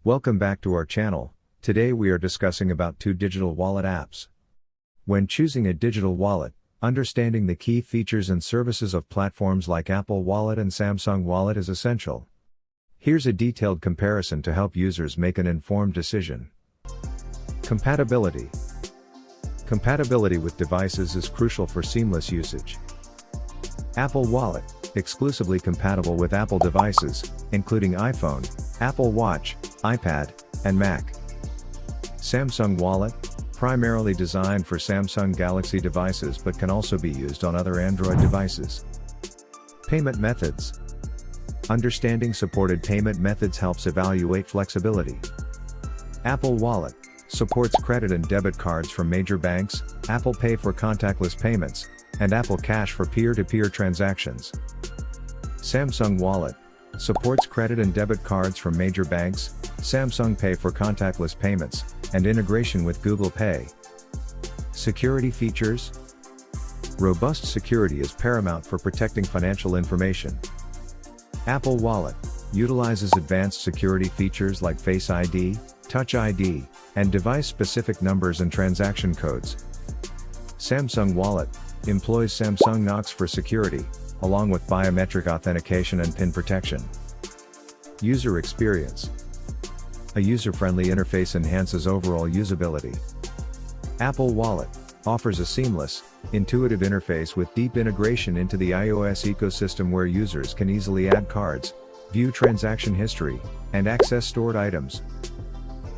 Welcome back to our channel. Today we are discussing about two digital wallet apps. When choosing a digital wallet, understanding the key features and services of platforms like Apple Wallet and Samsung Wallet is essential. Here's a detailed comparison to help users make an informed decision. Compatibility. Compatibility with devices is crucial for seamless usage. Apple Wallet, exclusively compatible with Apple devices, including iPhone, Apple Watch, iPad, and Mac. Samsung Wallet, primarily designed for Samsung Galaxy devices but can also be used on other Android devices. Payment methods. Understanding supported payment methods helps evaluate flexibility. Apple Wallet supports credit and debit cards from major banks, Apple Pay for contactless payments, and Apple Cash for peer-to-peer transactions. Samsung Wallet supports credit and debit cards from major banks, Samsung Pay for contactless payments, and integration with Google Pay. Security features. Robust security is paramount for protecting financial information. Apple Wallet utilizes advanced security features like Face ID, Touch ID, and device-specific numbers and transaction codes. Samsung Wallet employs Samsung Knox for security, along with biometric authentication and PIN protection. User experience. A user-friendly interface enhances overall usability. Apple Wallet offers a seamless, intuitive interface with deep integration into the iOS ecosystem where users can easily add cards, view transaction history, and access stored items.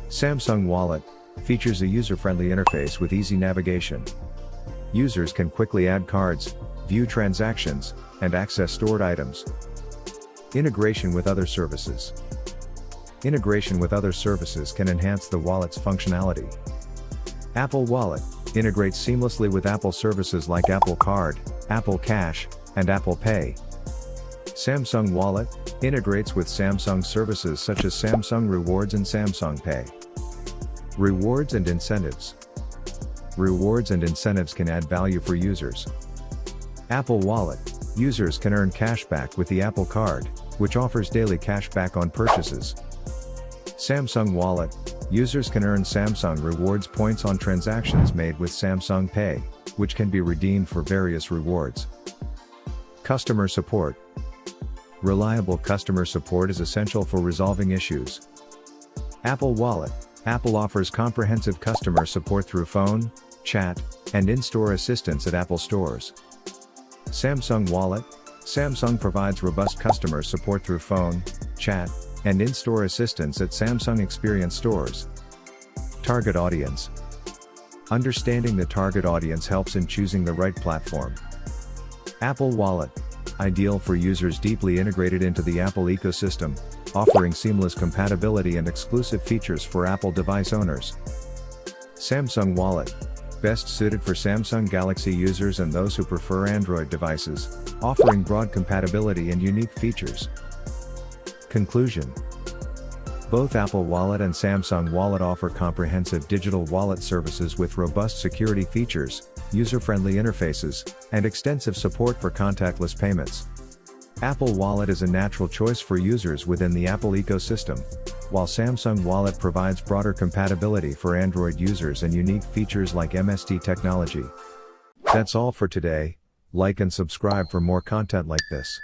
Samsung Wallet features a user-friendly interface with easy navigation. Users can quickly add cards, view transactions, and access stored items. Integration with other services. Integration with other services can enhance the wallet's functionality. Apple Wallet integrates seamlessly with Apple services like Apple Card, Apple Cash, and Apple Pay. Samsung Wallet integrates with Samsung services such as Samsung Rewards and Samsung Pay. Rewards and incentives. Rewards and incentives can add value for users. Apple Wallet users can earn cashback with the Apple Card, which offers daily cashback on purchases. Samsung Wallet users can earn Samsung Rewards points on transactions made with Samsung Pay, which can be redeemed for various rewards. Customer support. Reliable customer support is essential for resolving issues. Apple Wallet. Apple offers comprehensive customer support through phone, chat, and in-store assistance at Apple stores. Samsung Wallet. Samsung provides robust customer support through phone, chat, and in-store assistance at Samsung Experience stores. Target audience. Understanding the target audience helps in choosing the right platform. Apple Wallet. Ideal for users deeply integrated into the Apple ecosystem, offering seamless compatibility and exclusive features for Apple device owners. Samsung Wallet. Best suited for Samsung Galaxy users and those who prefer Android devices, offering broad compatibility and unique features. Conclusion. Both Apple Wallet and Samsung Wallet offer comprehensive digital wallet services with robust security features, user-friendly interfaces, and extensive support for contactless payments. Apple Wallet is a natural choice for users within the Apple ecosystem, while Samsung Wallet provides broader compatibility for Android users and unique features like MST technology. That's all for today. Like and subscribe for more content like this.